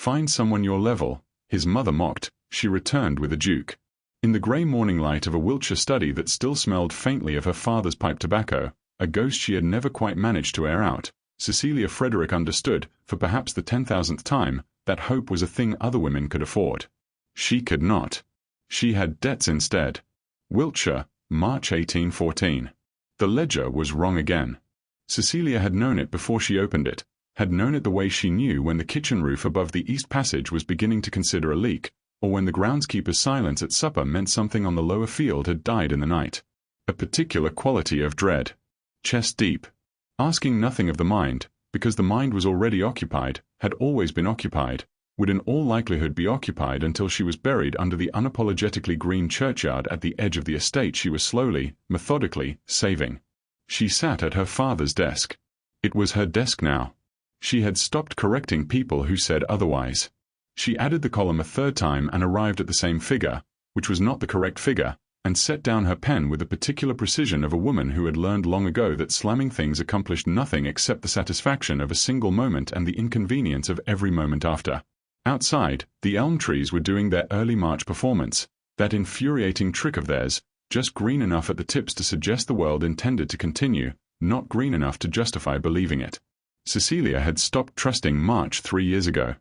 Find someone your level, his mother mocked. She returned with a duke. In the grey morning light of a Wiltshire study that still smelled faintly of her father's pipe tobacco, a ghost she had never quite managed to air out, Cecilia Frederick understood, for perhaps the 10,000th time, that hope was a thing other women could afford. She could not. She had debts instead. Wiltshire, March 1814. The ledger was wrong again. Cecilia had known it before she opened it, had known it the way she knew when the kitchen roof above the east passage was beginning to consider a leak, or when the groundskeeper's silence at supper meant something on the lower field had died in the night. A particular quality of dread. Chest deep. Asking nothing of the mind, because the mind was already occupied, had always been occupied, would in all likelihood be occupied until she was buried under the unapologetically green churchyard at the edge of the estate she was slowly, methodically, saving. She sat at her father's desk. It was her desk now. She had stopped correcting people who said otherwise. She added the column a third time and arrived at the same figure, which was not the correct figure, and set down her pen with the particular precision of a woman who had learned long ago that slamming things accomplished nothing except the satisfaction of a single moment and the inconvenience of every moment after. Outside, the elm trees were doing their early March performance, that infuriating trick of theirs, just green enough at the tips to suggest the world intended to continue, not green enough to justify believing it. Cecilia had stopped trusting March 3 years ago.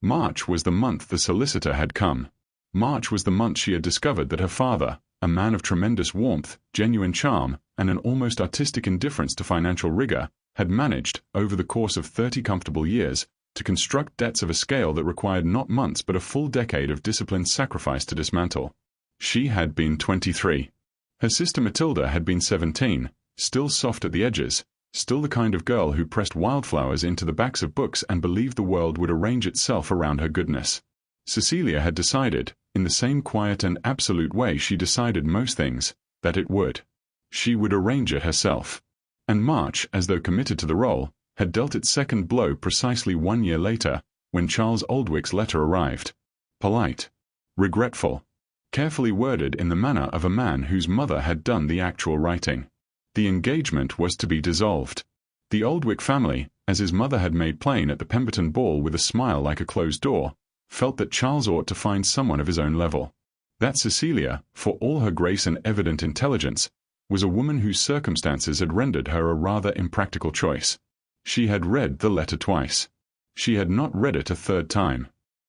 March was the month the solicitor had come. March was the month she had discovered that her father, a man of tremendous warmth, genuine charm, and an almost artistic indifference to financial rigor, had managed, over the course of 30 comfortable years, to construct debts of a scale that required not months but a full decade of disciplined sacrifice to dismantle. She had been 23. Her sister Matilda had been 17, still soft at the edges, still the kind of girl who pressed wildflowers into the backs of books and believed the world would arrange itself around her goodness. Cecilia had decided, in the same quiet and absolute way she decided most things, that it would. She would arrange it herself. And March, as though committed to the role, had dealt its second blow precisely 1 year later, when Charles Aldwich's letter arrived. Polite. Regretful. Carefully worded in the manner of a man whose mother had done the actual writing. The engagement was to be dissolved. The Aldwich family, as his mother had made plain at the Pemberton ball with a smile like a closed door, felt that Charles ought to find someone of his own level. That Cecilia, for all her grace and evident intelligence, was a woman whose circumstances had rendered her a rather impractical choice. She had read the letter twice. She had not read it a third time.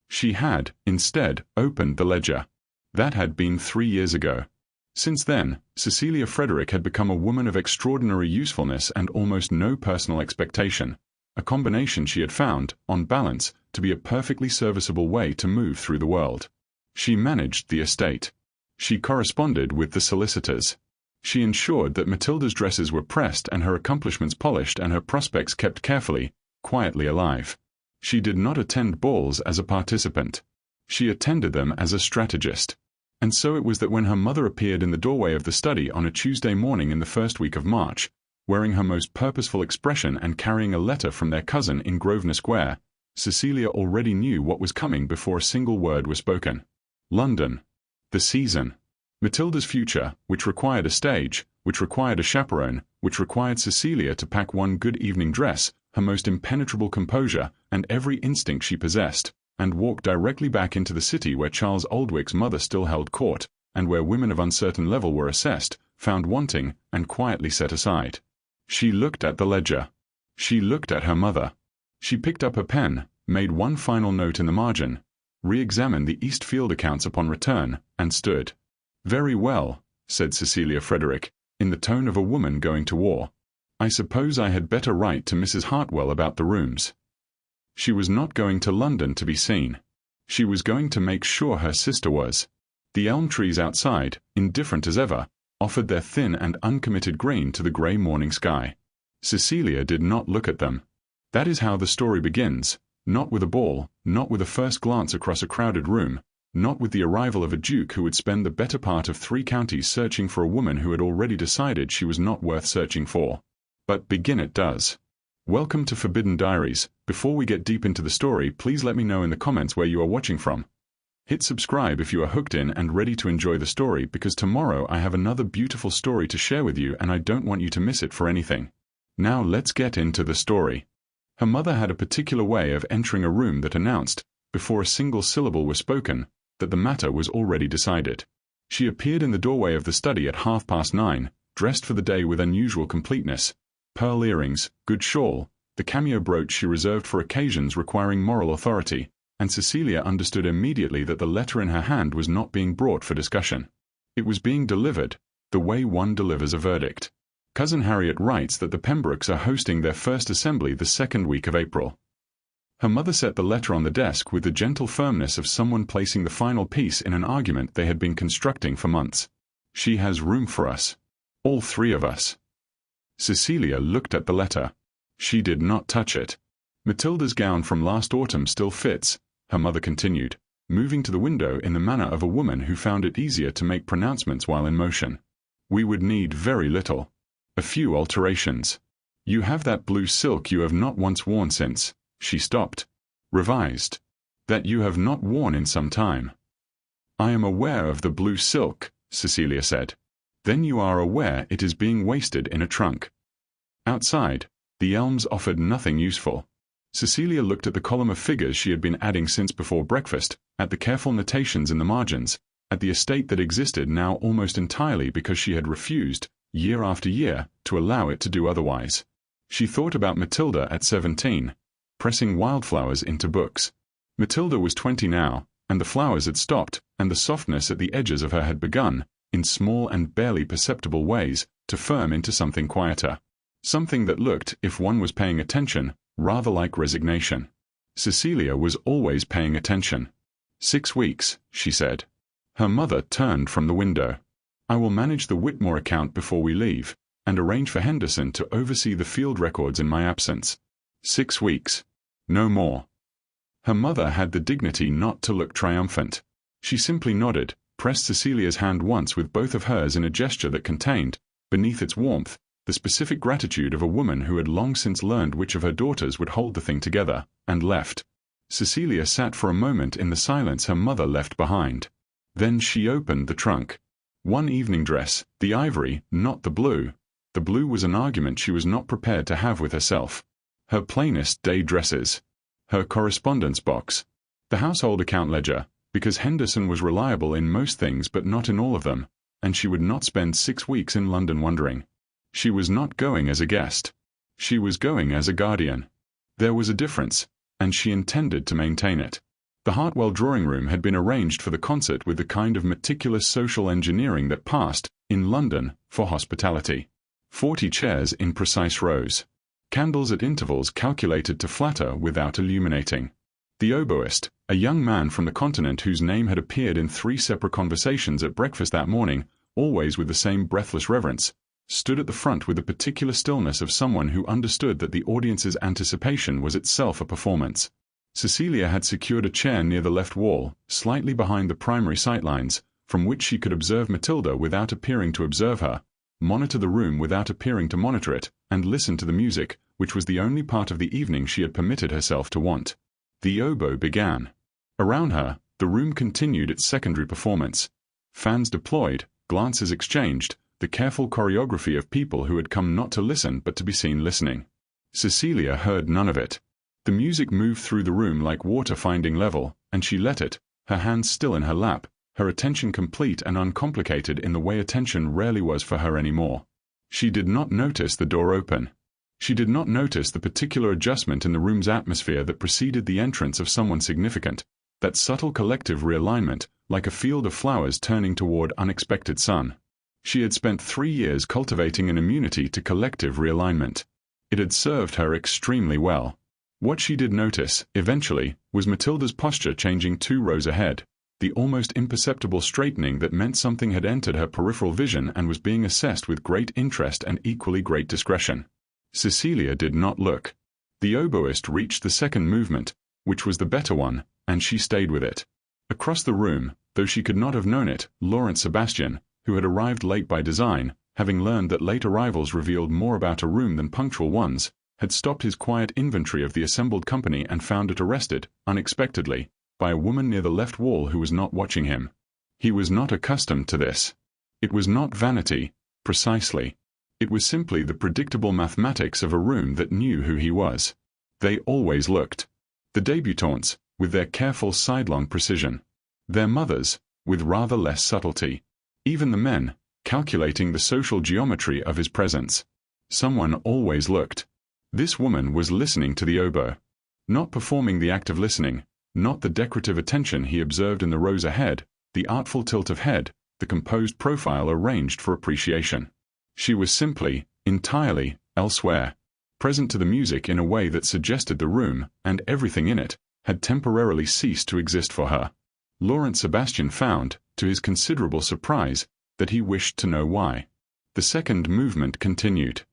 She had, instead, opened the ledger. That had been 3 years ago. Since then, Cecilia Frederick had become a woman of extraordinary usefulness and almost no personal expectation, a combination she had found, on balance, to be a perfectly serviceable way to move through the world. She managed the estate. She corresponded with the solicitors. She ensured that Matilda's dresses were pressed and her accomplishments polished and her prospects kept carefully, quietly alive. She did not attend balls as a participant. She attended them as a strategist. And so it was that when her mother appeared in the doorway of the study on a Tuesday morning in the first week of March, wearing her most purposeful expression and carrying a letter from their cousin in Grosvenor Square, Cecilia already knew what was coming before a single word was spoken. London. The season. Matilda's future, which required a stage, which required a chaperone, which required Cecilia to pack one good evening dress, her most impenetrable composure, and every instinct she possessed, and walk directly back into the city where Charles Aldwich's mother still held court, and where women of uncertain level were assessed, found wanting, and quietly set aside. She looked at the ledger. She looked at her mother. She picked up her pen, made one final note in the margin, re-examined the East Field accounts upon return, and stood. "Very well," said Cecilia Frederick, in the tone of a woman going to war. "I suppose I had better write to Mrs. Hartwell about the rooms." She was not going to London to be seen. She was going to make sure her sister was. The elm trees outside, indifferent as ever, offered their thin and uncommitted green to the grey morning sky. Cecilia did not look at them. That is how the story begins, not with a ball, not with a first glance across a crowded room, not with the arrival of a duke who would spend the better part of 3 counties searching for a woman who had already decided she was not worth searching for. But begin it does. Welcome to Forbidden Diaries. Before we get deep into the story, please let me know in the comments where you are watching from. Hit subscribe if you are hooked in and ready to enjoy the story, because tomorrow I have another beautiful story to share with you and I don't want you to miss it for anything. Now let's get into the story. Her mother had a particular way of entering a room that announced, before a single syllable was spoken, that the matter was already decided. She appeared in the doorway of the study at 9:30, dressed for the day with unusual completeness, pearl earrings, good shawl, the cameo brooch she reserved for occasions requiring moral authority, and Cecilia understood immediately that the letter in her hand was not being brought for discussion. It was being delivered, the way one delivers a verdict. Cousin Harriet writes that the Pembrokes are hosting their first assembly the second week of April. Her mother set the letter on the desk with the gentle firmness of someone placing the final piece in an argument they had been constructing for months. She has room for us. All three of us. Cecilia looked at the letter. She did not touch it. Matilda's gown from last autumn still fits, her mother continued, moving to the window in the manner of a woman who found it easier to make pronouncements while in motion. We would need very little. A few alterations. You have that blue silk you have not once worn since. She stopped. Revised. That you have not worn in some time. I am aware of the blue silk, Cecilia said. Then you are aware it is being wasted in a trunk. Outside, the elms offered nothing useful. Cecilia looked at the column of figures she had been adding since before breakfast, at the careful notations in the margins, at the estate that existed now almost entirely because she had refused, year after year, to allow it to do otherwise. She thought about Matilda at 17, pressing wildflowers into books. Matilda was 20 now, and the flowers had stopped, and the softness at the edges of her had begun, in small and barely perceptible ways, to firm into something quieter. Something that looked, if one was paying attention, rather like resignation. Cecilia was always paying attention. 6 weeks, she said. Her mother turned from the window. I will manage the Whitmore account before we leave, and arrange for Henderson to oversee the field records in my absence. 6 weeks. No more. Her mother had the dignity not to look triumphant. She simply nodded, pressed Cecilia's hand once with both of hers in a gesture that contained, beneath its warmth, the specific gratitude of a woman who had long since learned which of her daughters would hold the thing together, and left. Cecilia sat for a moment in the silence her mother left behind. Then she opened the trunk. One evening dress, the ivory, not the blue. The blue was an argument she was not prepared to have with herself. Her plainest day dresses. Her correspondence box. The household account ledger, because Henderson was reliable in most things but not in all of them, and she would not spend 6 weeks in London wondering. She was not going as a guest. She was going as a guardian. There was a difference, and she intended to maintain it. The Hartwell drawing room had been arranged for the concert with the kind of meticulous social engineering that passed, in London, for hospitality. 40 chairs in precise rows. Candles at intervals calculated to flatter without illuminating. The oboist, a young man from the continent whose name had appeared in 3 separate conversations at breakfast that morning, always with the same breathless reverence, stood at the front with the particular stillness of someone who understood that the audience's anticipation was itself a performance. Cecilia had secured a chair near the left wall, slightly behind the primary sightlines, from which she could observe Matilda without appearing to observe her, monitor the room without appearing to monitor it, and listen to the music, which was the only part of the evening she had permitted herself to want. The oboe began. Around her, the room continued its secondary performance. Fans deployed, glances exchanged, the careful choreography of people who had come not to listen but to be seen listening. Cecilia heard none of it. The music moved through the room like water finding level, and she let it, her hands still in her lap, her attention complete and uncomplicated in the way attention rarely was for her anymore. She did not notice the door open. She did not notice the particular adjustment in the room's atmosphere that preceded the entrance of someone significant, that subtle collective realignment, like a field of flowers turning toward unexpected sun. She had spent 3 years cultivating an immunity to collective realignment. It had served her extremely well. What she did notice, eventually, was Matilda's posture changing 2 rows ahead, the almost imperceptible straightening that meant something had entered her peripheral vision and was being assessed with great interest and equally great discretion. Cecilia did not look. The oboist reached the second movement, which was the better one, and she stayed with it. Across the room, though she could not have known it, Laurent Sebastian, who had arrived late by design, having learned that late arrivals revealed more about a room than punctual ones, had stopped his quiet inventory of the assembled company and found it arrested, unexpectedly, by a woman near the left wall who was not watching him. He was not accustomed to this. It was not vanity, precisely. It was simply the predictable mathematics of a room that knew who he was. They always looked. The débutantes, with their careful sidelong precision. Their mothers, with rather less subtlety. Even the men, calculating the social geometry of his presence. Someone always looked. This woman was listening to the oboe. Not performing the act of listening, not the decorative attention he observed in the rows ahead, the artful tilt of head, the composed profile arranged for appreciation. She was simply, entirely, elsewhere, present to the music in a way that suggested the room, and everything in it, had temporarily ceased to exist for her. Laurent Sebastian found, to his considerable surprise, that he wished to know why. The second movement continued.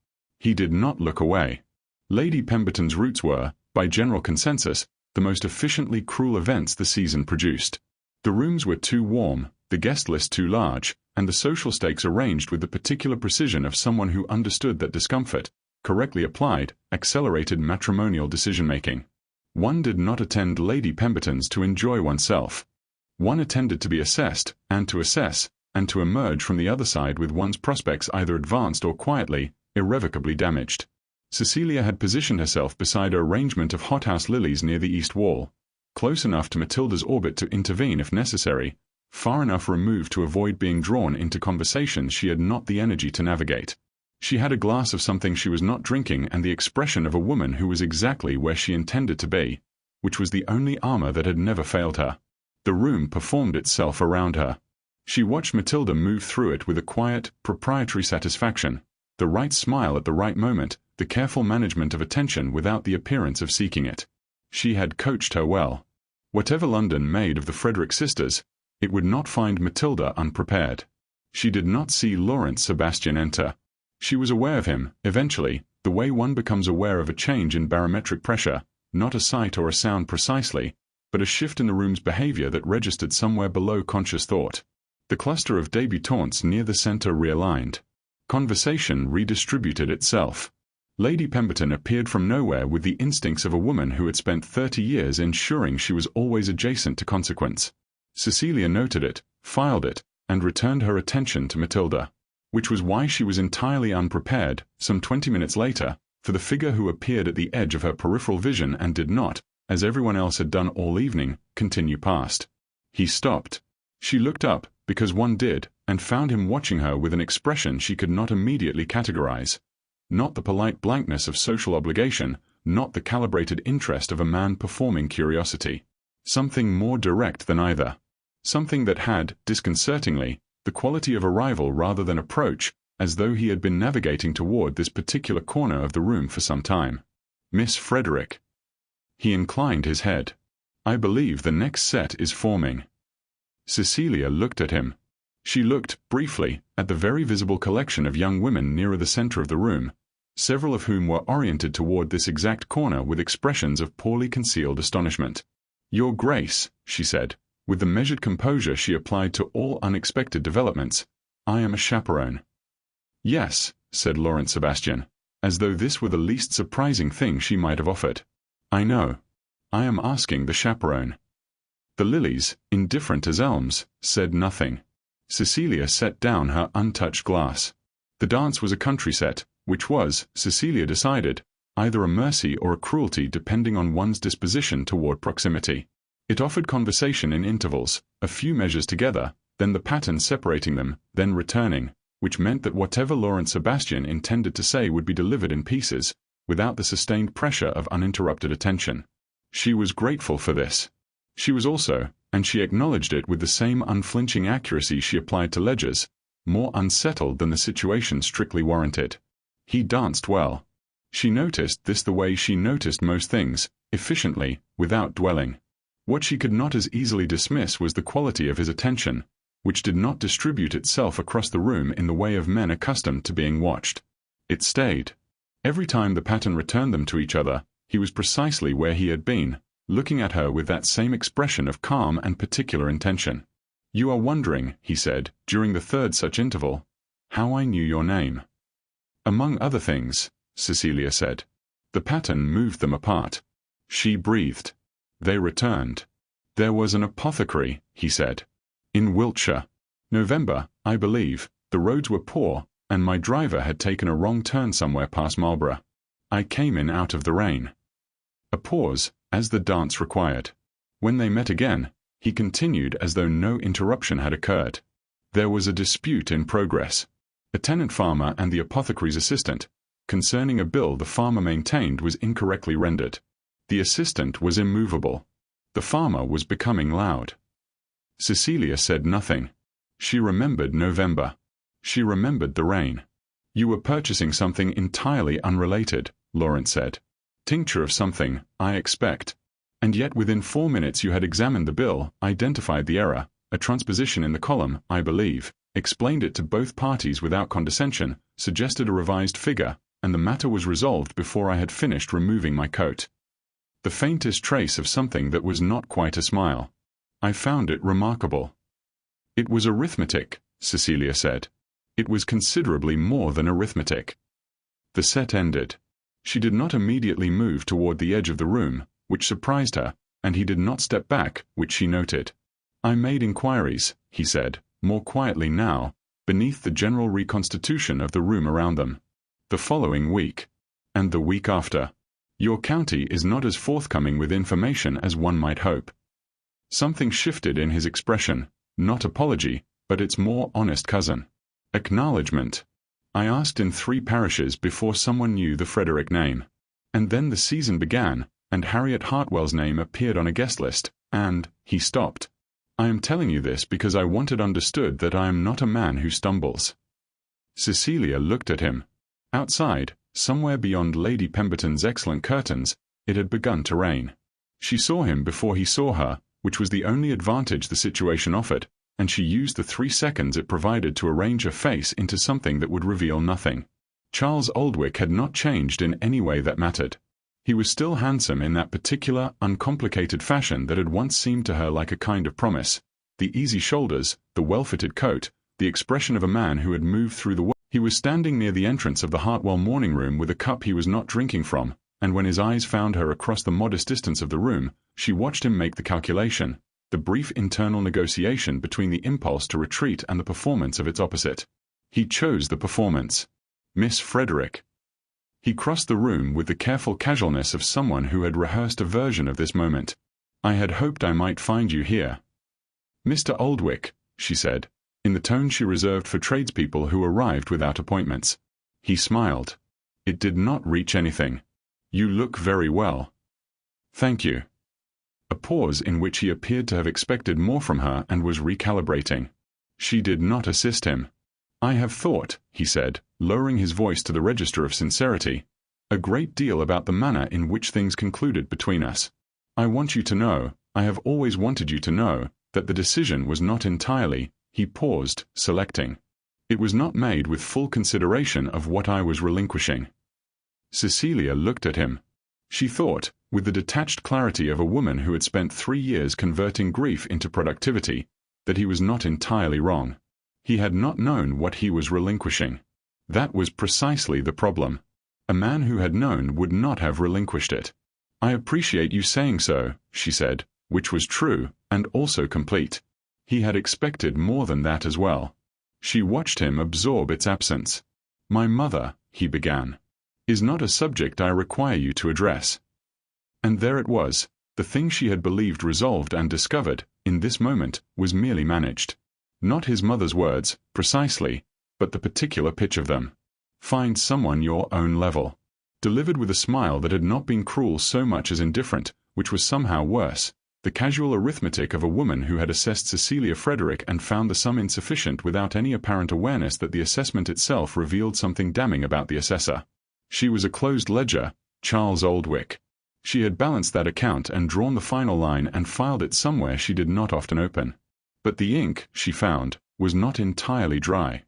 He did not look away. Lady Pemberton's roots were, by general consensus, the most efficiently cruel events the season produced. The rooms were too warm, the guest list too large, and the social stakes arranged with the particular precision of someone who understood that discomfort, correctly applied, accelerated matrimonial decision-making. One did not attend Lady Pemberton's to enjoy oneself. One attended to be assessed, and to assess, and to emerge from the other side with one's prospects either advanced or quietly, irrevocably damaged. Cecilia had positioned herself beside an arrangement of hothouse lilies near the east wall, close enough to Matilda's orbit to intervene if necessary, far enough removed to avoid being drawn into conversations she had not the energy to navigate. She had a glass of something she was not drinking and the expression of a woman who was exactly where she intended to be, which was the only armor that had never failed her. The room performed itself around her. She watched Matilda move through it with a quiet, proprietary satisfaction, the right smile at the right moment, the careful management of attention without the appearance of seeking it. She had coached her well. Whatever London made of the Frederick sisters, it would not find Matilda unprepared. She did not see Laurent Sebastian enter. She was aware of him, eventually, the way one becomes aware of a change in barometric pressure, not a sight or a sound precisely, but a shift in the room's behavior that registered somewhere below conscious thought. The cluster of débutantes near the center realigned. Conversation redistributed itself. Lady Pemberton appeared from nowhere with the instincts of a woman who had spent 30 years ensuring she was always adjacent to consequence. Cecilia noted it, filed it, and returned her attention to Matilda. Which was why she was entirely unprepared, some 20 minutes later, for the figure who appeared at the edge of her peripheral vision and did not, as everyone else had done all evening, continue past. He stopped. She looked up, because one did, and found him watching her with an expression she could not immediately categorize. Not the polite blankness of social obligation, not the calibrated interest of a man performing curiosity. Something more direct than either. Something that had, disconcertingly, the quality of arrival rather than approach, as though he had been navigating toward this particular corner of the room for some time. Miss Frederick. He inclined his head. I believe the next set is forming. Cecilia looked at him. She looked, briefly, at the very visible collection of young women nearer the center of the room, several of whom were oriented toward this exact corner with expressions of poorly concealed astonishment. Your Grace, she said, with the measured composure she applied to all unexpected developments, I am a chaperone. Yes, said Laurent Sebastian, as though this were the least surprising thing she might have offered. I know. I am asking the chaperone. The lilies, indifferent as elms, said nothing. Cecilia set down her untouched glass. The dance was a country set, which was, Cecilia decided, either a mercy or a cruelty depending on one's disposition toward proximity. It offered conversation in intervals, a few measures together, then the pattern separating them, then returning, which meant that whatever Laurent Sebastian intended to say would be delivered in pieces, without the sustained pressure of uninterrupted attention. She was grateful for this. She was also, and she acknowledged it with the same unflinching accuracy she applied to ledgers, more unsettled than the situation strictly warranted. He danced well. She noticed this the way she noticed most things, efficiently, without dwelling. What she could not as easily dismiss was the quality of his attention, which did not distribute itself across the room in the way of men accustomed to being watched. It stayed. Every time the pattern returned them to each other, he was precisely where he had been, looking at her with that same expression of calm and particular intention. You are wondering, he said, during the third such interval, how I knew your name. Among other things, Cecilia said. The pattern moved them apart. She breathed. They returned. There was an apothecary, he said. In Wiltshire. November, I believe, the roads were poor, and my driver had taken a wrong turn somewhere past Marlborough. I came in out of the rain. A pause, as the dance required. When they met again, he continued as though no interruption had occurred. There was a dispute in progress. A tenant farmer and the apothecary's assistant, concerning a bill the farmer maintained was incorrectly rendered. The assistant was immovable. The farmer was becoming loud. Cecilia said nothing. She remembered November. She remembered the rain. "You were purchasing something entirely unrelated," Lawrence said. "Tincture of something, I expect. And yet within 4 minutes you had examined the bill, identified the error, a transposition in the column, I believe, explained it to both parties without condescension, suggested a revised figure, and the matter was resolved before I had finished removing my coat. The faintest trace of something that was not quite a smile. I found it remarkable." "It was arithmetic," Cecilia said. "It was considerably more than arithmetic." The set ended. She did not immediately move toward the edge of the room, which surprised her, and he did not step back, which she noted. "I made inquiries," he said, more quietly now, beneath the general reconstitution of the room around them. "The following week. And the week after. Your county is not as forthcoming with information as one might hope." Something shifted in his expression, not apology, but its more honest cousin. Acknowledgement. "I asked in 3 parishes before someone knew the Frederick name. And then the season began, and Harriet Hartwell's name appeared on a guest list, and—" He stopped. "I am telling you this because I want it understood that I am not a man who stumbles." Cecilia looked at him. Outside, somewhere beyond Lady Pemberton's excellent curtains, it had begun to rain. She saw him before he saw her, which was the only advantage the situation offered, and she used the 3 seconds it provided to arrange her face into something that would reveal nothing. Charles Oldwick had not changed in any way that mattered. He was still handsome in that particular, uncomplicated fashion that had once seemed to her like a kind of promise. The easy shoulders, the well-fitted coat, the expression of a man who had moved through the world. He was standing near the entrance of the Hartwell morning room with a cup he was not drinking from, and when his eyes found her across the modest distance of the room, she watched him make the calculation, the brief internal negotiation between the impulse to retreat and the performance of its opposite. He chose the performance. Miss Frederick. He crossed the room with the careful casualness of someone who had rehearsed a version of this moment. "I had hoped I might find you here." "Mr. Oldwick," she said, in the tone she reserved for tradespeople who arrived without appointments. He smiled. It did not reach anything. "You look very well." "Thank you." A pause in which he appeared to have expected more from her and was recalibrating. She did not assist him. "I have thought," he said, lowering his voice to the register of sincerity, "a great deal about the manner in which things concluded between us. I want you to know, I have always wanted you to know, that the decision was not entirely—" He paused, selecting. "It was not made with full consideration of what I was relinquishing." Cecilia looked at him. She thought, with the detached clarity of a woman who had spent 3 years converting grief into productivity, that he was not entirely wrong. He had not known what he was relinquishing. That was precisely the problem. A man who had known would not have relinquished it. "I appreciate you saying so," she said, which was true, and also complete. He had expected more than that as well. She watched him absorb its absence. "My mother," he began, "is not a subject I require you to address." And there it was, the thing she had believed resolved and discovered, in this moment, was merely managed. Not his mother's words, precisely, but the particular pitch of them. "Find someone your own level." Delivered with a smile that had not been cruel so much as indifferent, which was somehow worse. The casual arithmetic of a woman who had assessed Cecilia Frederick and found the sum insufficient without any apparent awareness that the assessment itself revealed something damning about the assessor. She was a closed ledger, Charles Oldwick. She had balanced that account and drawn the final line and filed it somewhere she did not often open. But the ink, she found, was not entirely dry.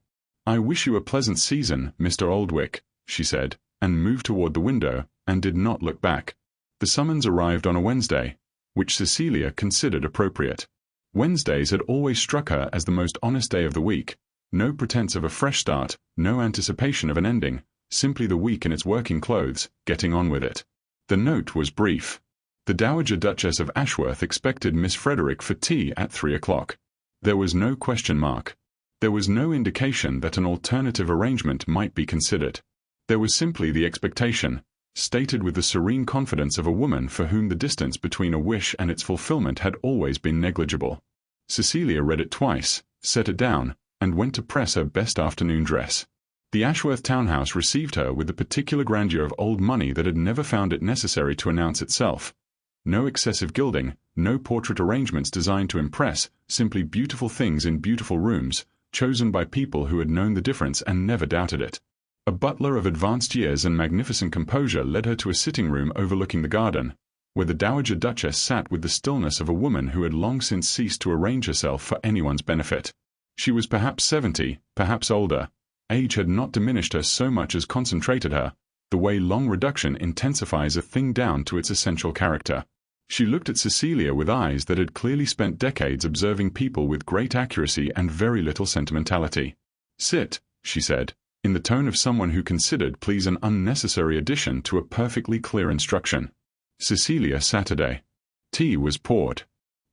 "I wish you a pleasant season, Mr. Oldwick," she said, and moved toward the window, and did not look back. The summons arrived on a Wednesday, which Cecilia considered appropriate. Wednesdays had always struck her as the most honest day of the week. No pretense of a fresh start, no anticipation of an ending, simply the week in its working clothes, getting on with it. The note was brief. The Dowager Duchess of Ashworth expected Miss Frederick for tea at 3 o'clock. There was no question mark. There was no indication that an alternative arrangement might be considered. There was simply the expectation, stated with the serene confidence of a woman for whom the distance between a wish and its fulfillment had always been negligible. Cecilia read it twice, set it down, and went to press her best afternoon dress. The Ashworth townhouse received her with the particular grandeur of old money that had never found it necessary to announce itself. No excessive gilding, no portrait arrangements designed to impress, simply beautiful things in beautiful rooms, chosen by people who had known the difference and never doubted it. A butler of advanced years and magnificent composure led her to a sitting room overlooking the garden, where the Dowager Duchess sat with the stillness of a woman who had long since ceased to arrange herself for anyone's benefit. She was perhaps 70, perhaps older. Age had not diminished her so much as concentrated her, the way long reduction intensifies a thing down to its essential character. She looked at Cecilia with eyes that had clearly spent decades observing people with great accuracy and very little sentimentality. "Sit," she said, in the tone of someone who considered please an unnecessary addition to a perfectly clear instruction. Cecilia sat today. Tea was poured.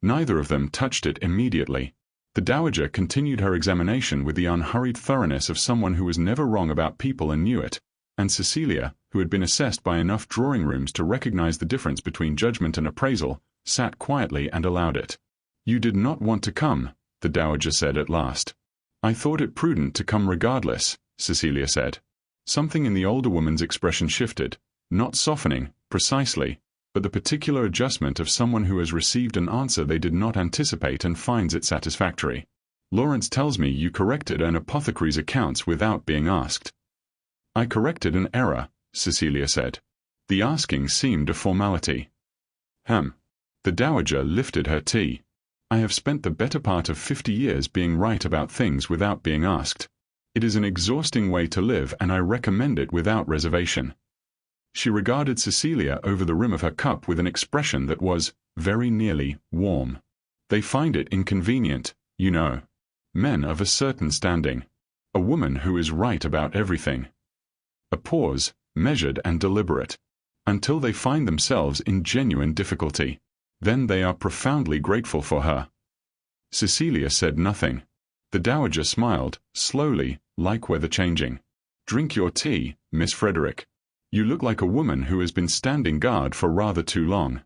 Neither of them touched it immediately. The Dowager continued her examination with the unhurried thoroughness of someone who was never wrong about people and knew it, and Cecilia, who had been assessed by enough drawing-rooms to recognize the difference between judgment and appraisal, sat quietly and allowed it. "You did not want to come," the Dowager said at last. "I thought it prudent to come regardless," Cecilia said. Something in the older woman's expression shifted, not softening, precisely, but the particular adjustment of someone who has received an answer they did not anticipate and finds it satisfactory. "Lawrence tells me you corrected an apothecary's accounts without being asked." "I corrected an error," Cecilia said. The asking seemed a formality. The Dowager lifted her tea. "I have spent the better part of 50 years being right about things without being asked. It is an exhausting way to live and I recommend it without reservation." She regarded Cecilia over the rim of her cup with an expression that was, very nearly, warm. "They find it inconvenient, you know. Men of a certain standing. A woman who is right about everything." A pause, measured and deliberate. "Until they find themselves in genuine difficulty. Then they are profoundly grateful for her." Cecilia said nothing. The Dowager smiled, slowly, like weather changing. "Drink your tea, Miss Frederick. You look like a woman who has been standing guard for rather too long."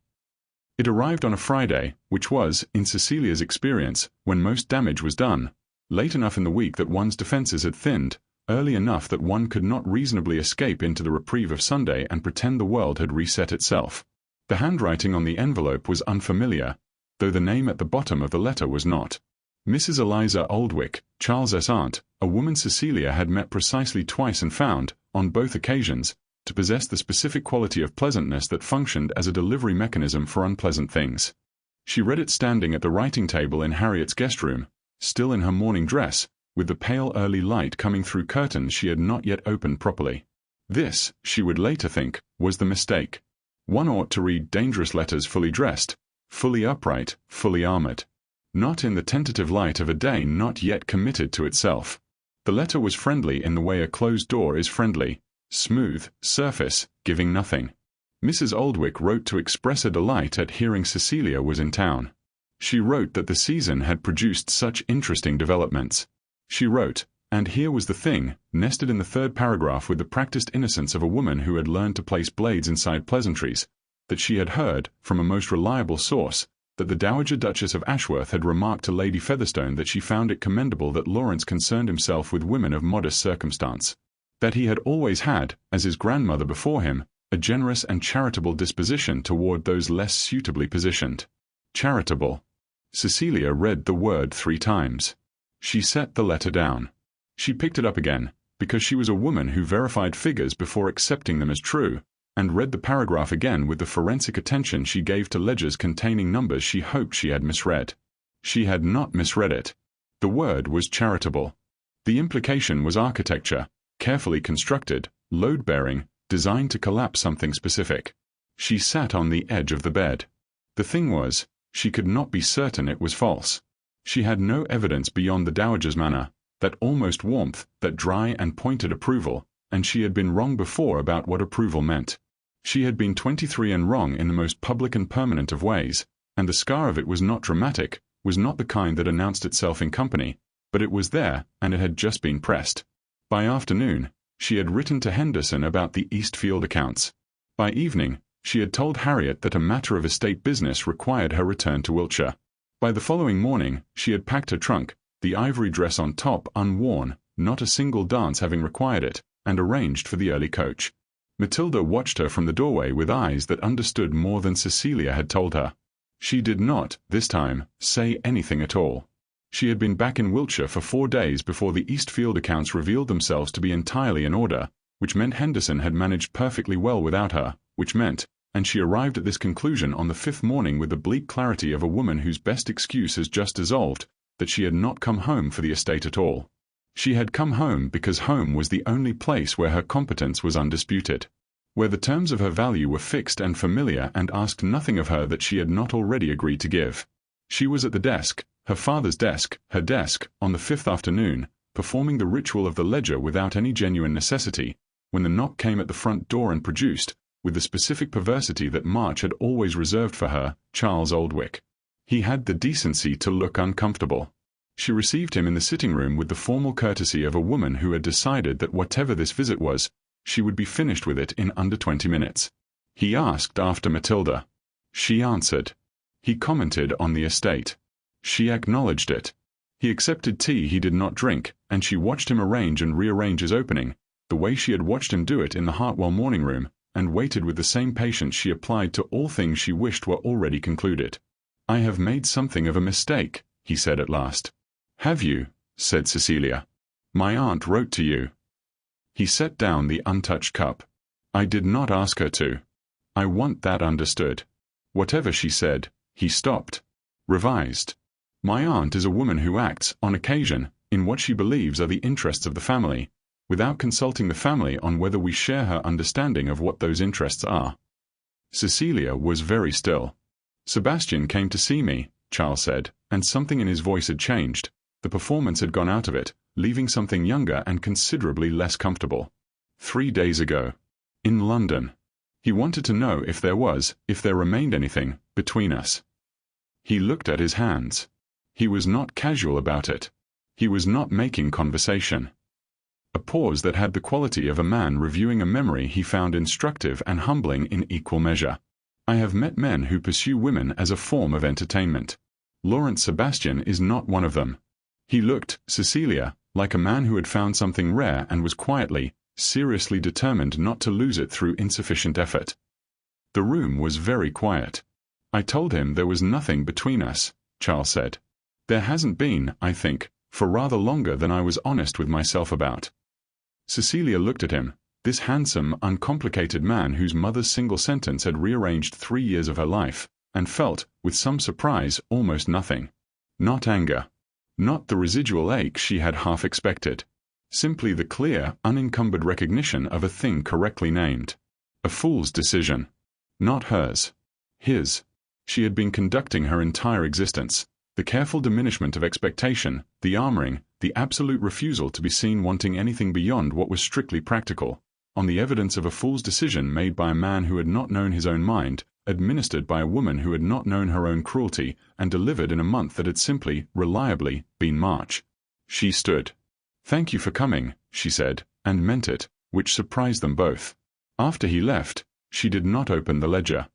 It arrived on a Friday, which was, in Cecilia's experience, when most damage was done, late enough in the week that one's defenses had thinned, early enough that one could not reasonably escape into the reprieve of Sunday and pretend the world had reset itself. The handwriting on the envelope was unfamiliar, though the name at the bottom of the letter was not. Mrs. Eliza Oldwick, Charles's aunt, a woman Cecilia had met precisely twice and found, on both occasions, to possess the specific quality of pleasantness that functioned as a delivery mechanism for unpleasant things. She read it standing at the writing table in Harriet's guest room, still in her morning dress, with the pale early light coming through curtains she had not yet opened properly. This, she would later think, was the mistake. One ought to read dangerous letters fully dressed, fully upright, fully armored. Not in the tentative light of a day not yet committed to itself. The letter was friendly in the way a closed door is friendly, smooth, surface, giving nothing. Mrs. Oldwick wrote to express her delight at hearing Cecilia was in town. She wrote that the season had produced such interesting developments. She wrote, and here was the thing, nested in the third paragraph with the practiced innocence of a woman who had learned to place blades inside pleasantries, that she had heard, from a most reliable source, that the Dowager Duchess of Ashworth had remarked to Lady Featherstone that she found it commendable that Lawrence concerned himself with women of modest circumstance. That he had always had, as his grandmother before him, a generous and charitable disposition toward those less suitably positioned. Charitable. Cecilia read the word 3 times. She set the letter down. She picked it up again, because she was a woman who verified figures before accepting them as true, and read the paragraph again with the forensic attention she gave to ledgers containing numbers she hoped she had misread. She had not misread it. The word was charitable. The implication was architecture, carefully constructed, load-bearing, designed to collapse something specific. She sat on the edge of the bed. The thing was, she could not be certain it was false. She had no evidence beyond the Dowager's manner, that almost warmth, that dry and pointed approval, and she had been wrong before about what approval meant. She had been 23 and wrong in the most public and permanent of ways, and the scar of it was not dramatic, was not the kind that announced itself in company, but it was there, and it had just been pressed. By afternoon, she had written to Henderson about the Eastfield accounts. By evening, she had told Harriet that a matter of estate business required her return to Wiltshire. By the following morning, she had packed her trunk, the ivory dress on top unworn, not a single dance having required it, and arranged for the early coach. Matilda watched her from the doorway with eyes that understood more than Cecilia had told her. She did not, this time, say anything at all. She had been back in Wiltshire for 4 days before the Eastfield accounts revealed themselves to be entirely in order, which meant Henderson had managed perfectly well without her, which meant, and she arrived at this conclusion on the 5th morning with the bleak clarity of a woman whose best excuse has just dissolved, that she had not come home for the estate at all. She had come home because home was the only place where her competence was undisputed, where the terms of her value were fixed and familiar and asked nothing of her that she had not already agreed to give. She was at the desk, her father's desk, her desk, on the 5th afternoon, performing the ritual of the ledger without any genuine necessity, when the knock came at the front door and produced, with the specific perversity that March had always reserved for her, Charles Oldwick. He had the decency to look uncomfortable. She received him in the sitting room with the formal courtesy of a woman who had decided that whatever this visit was, she would be finished with it in under 20 minutes. He asked after Matilda. She answered. He commented on the estate. She acknowledged it. He accepted tea he did not drink, and she watched him arrange and rearrange his opening, the way she had watched him do it in the Hartwell morning room, and waited with the same patience she applied to all things she wished were already concluded. "I have made something of a mistake," he said at last. "Have you?" said Cecilia. "My aunt wrote to you." He set down the untouched cup. "I did not ask her to. I want that understood." Whatever she said, he stopped. Revised. "My aunt is a woman who acts, on occasion, in what she believes are the interests of the family, without consulting the family on whether we share her understanding of what those interests are." Cecilia was very still. "Sebastian came to see me," Charles said, and something in his voice had changed. The performance had gone out of it, leaving something younger and considerably less comfortable. 3 days ago. In London. He wanted to know if there remained anything, between us. He looked at his hands. He was not casual about it. He was not making conversation. A pause that had the quality of a man reviewing a memory he found instructive and humbling in equal measure. "I have met men who pursue women as a form of entertainment. Lawrence Sebastian is not one of them." He looked, Cecilia, like a man who had found something rare and was quietly, seriously determined not to lose it through insufficient effort. The room was very quiet. "I told him there was nothing between us," Charles said. "There hasn't been, I think, for rather longer than I was honest with myself about." Cecilia looked at him, this handsome, uncomplicated man whose mother's single sentence had rearranged 3 years of her life, and felt, with some surprise, almost nothing. Not anger. Not the residual ache she had half expected. Simply the clear, unencumbered recognition of a thing correctly named. A fool's decision. Not hers. His. She had been conducting her entire existence. The careful diminishment of expectation, the armoring, the absolute refusal to be seen wanting anything beyond what was strictly practical, on the evidence of a fool's decision made by a man who had not known his own mind, administered by a woman who had not known her own cruelty, and delivered in a month that had simply, reliably, been March. She stood. "Thank you for coming," she said, and meant it, which surprised them both. After he left, she did not open the ledger.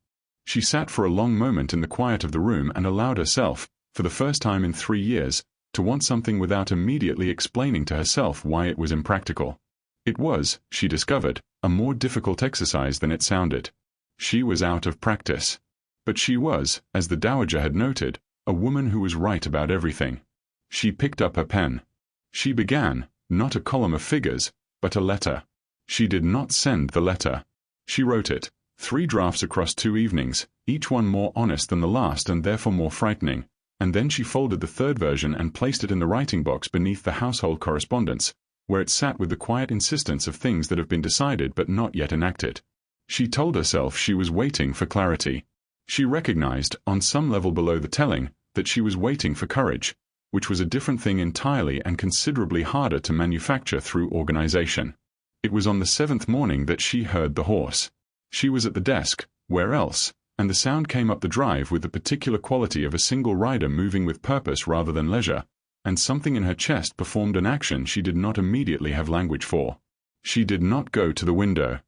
She sat for a long moment in the quiet of the room and allowed herself, for the first time in 3 years, to want something without immediately explaining to herself why it was impractical. It was, she discovered, a more difficult exercise than it sounded. She was out of practice. But she was, as the Dowager had noted, a woman who was right about everything. She picked up her pen. She began, not a column of figures, but a letter. She did not send the letter. She wrote it, 3 drafts across 2 evenings, each one more honest than the last and therefore more frightening, and then she folded the 3rd version and placed it in the writing box beneath the household correspondence, where it sat with the quiet insistence of things that have been decided but not yet enacted. She told herself she was waiting for clarity. She recognized, on some level below the telling, that she was waiting for courage, which was a different thing entirely and considerably harder to manufacture through organization. It was on the 7th morning that she heard the horse. She was at the desk, where else, and the sound came up the drive with the particular quality of a single rider moving with purpose rather than leisure, and something in her chest performed an action she did not immediately have language for. She did not go to the window.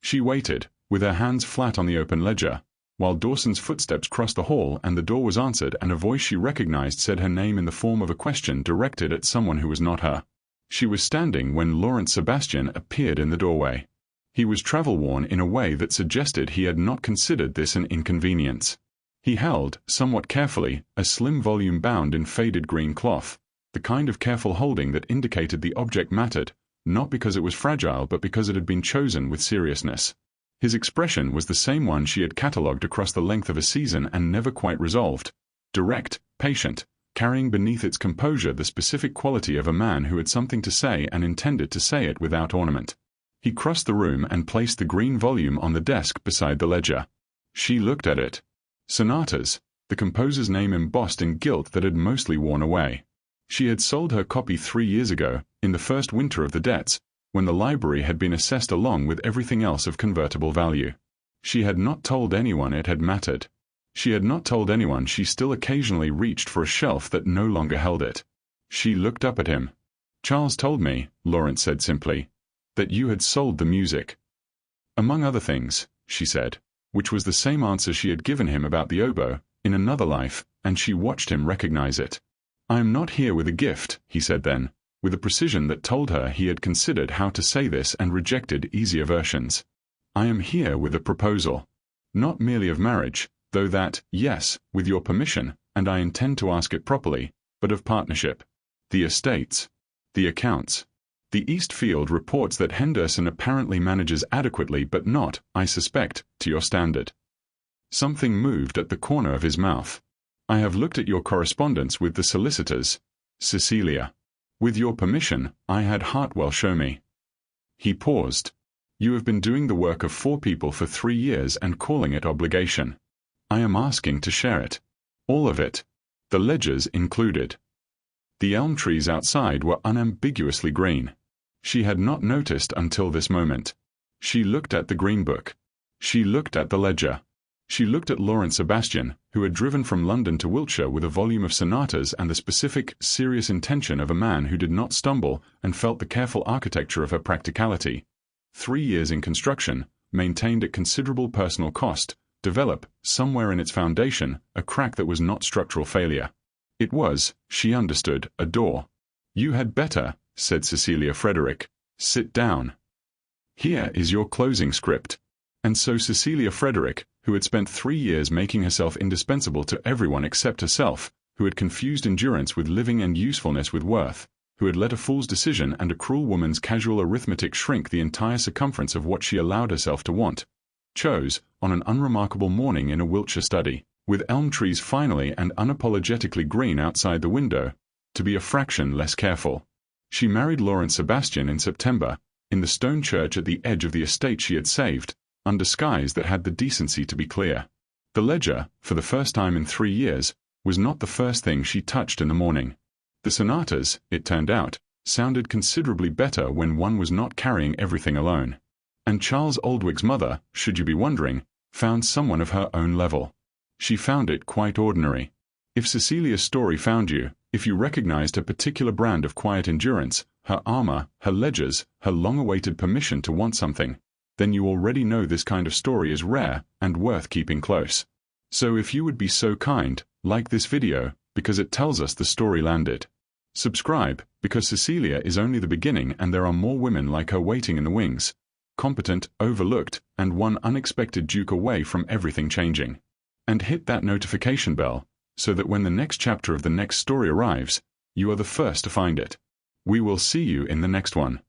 She waited, with her hands flat on the open ledger, while Dawson's footsteps crossed the hall and the door was answered and a voice she recognized said her name in the form of a question directed at someone who was not her. She was standing when Lawrence Sebastian appeared in the doorway. He was travel-worn in a way that suggested he had not considered this an inconvenience. He held, somewhat carefully, a slim volume bound in faded green cloth, the kind of careful holding that indicated the object mattered, not because it was fragile but because it had been chosen with seriousness. His expression was the same one she had catalogued across the length of a season and never quite resolved. Direct, patient, carrying beneath its composure the specific quality of a man who had something to say and intended to say it without ornament. He crossed the room and placed the green volume on the desk beside the ledger. She looked at it. Sonatas, the composer's name embossed in gilt that had mostly worn away. She had sold her copy 3 years ago, in the first winter of the debts, when the library had been assessed along with everything else of convertible value. She had not told anyone it had mattered. She had not told anyone she still occasionally reached for a shelf that no longer held it. She looked up at him. "Charles told me," Lawrence said simply, "that you had sold the music." "Among other things," she said, which was the same answer she had given him about the oboe, in another life, and she watched him recognize it. "I am not here with a gift," he said then, with a precision that told her he had considered how to say this and rejected easier versions. "I am here with a proposal. Not merely of marriage, though that, yes, with your permission, and I intend to ask it properly, but of partnership. The estates. The accounts. The East Field reports that Henderson apparently manages adequately but not, I suspect, to your standard." Something moved at the corner of his mouth. "I have looked at your correspondence with the solicitors, Cecilia. With your permission, I had Hartwell show me." He paused. "You have been doing the work of 4 people for 3 years and calling it obligation. I am asking to share it. All of it. The ledgers included." The elm trees outside were unambiguously green. She had not noticed until this moment. She looked at the green book. She looked at the ledger. She looked at Lawrence Sebastian, who had driven from London to Wiltshire with a volume of sonatas and the specific, serious intention of a man who did not stumble and felt the careful architecture of her practicality. 3 years in construction, maintained at considerable personal cost, develop, somewhere in its foundation, a crack that was not structural failure. It was, she understood, a door. "You had better," said Cecilia Frederick, "sit down. Here is your closing script." And so Cecilia Frederick, who had spent 3 years making herself indispensable to everyone except herself, who had confused endurance with living and usefulness with worth, who had let a fool's decision and a cruel woman's casual arithmetic shrink the entire circumference of what she allowed herself to want, chose, on an unremarkable morning in a Wiltshire study, with elm trees finally and unapologetically green outside the window, to be a fraction less careful. She married Lawrence Sebastian in September, in the stone church at the edge of the estate she had saved, under skies that had the decency to be clear. The ledger, for the first time in 3 years, was not the first thing she touched in the morning. The sonatas, it turned out, sounded considerably better when one was not carrying everything alone. And Charles Aldwich's mother, should you be wondering, found someone of her own level. She found it quite ordinary. If Cecilia's story found you, if you recognized a particular brand of quiet endurance, her armor, her ledgers, her long-awaited permission to want something, then you already know this kind of story is rare and worth keeping close. So if you would be so kind, like this video, because it tells us the story landed. Subscribe, because Cecilia is only the beginning and there are more women like her waiting in the wings, competent, overlooked, and one unexpected duke away from everything changing. And hit that notification bell, so that when the next chapter of the next story arrives, you are the first to find it. We will see you in the next one.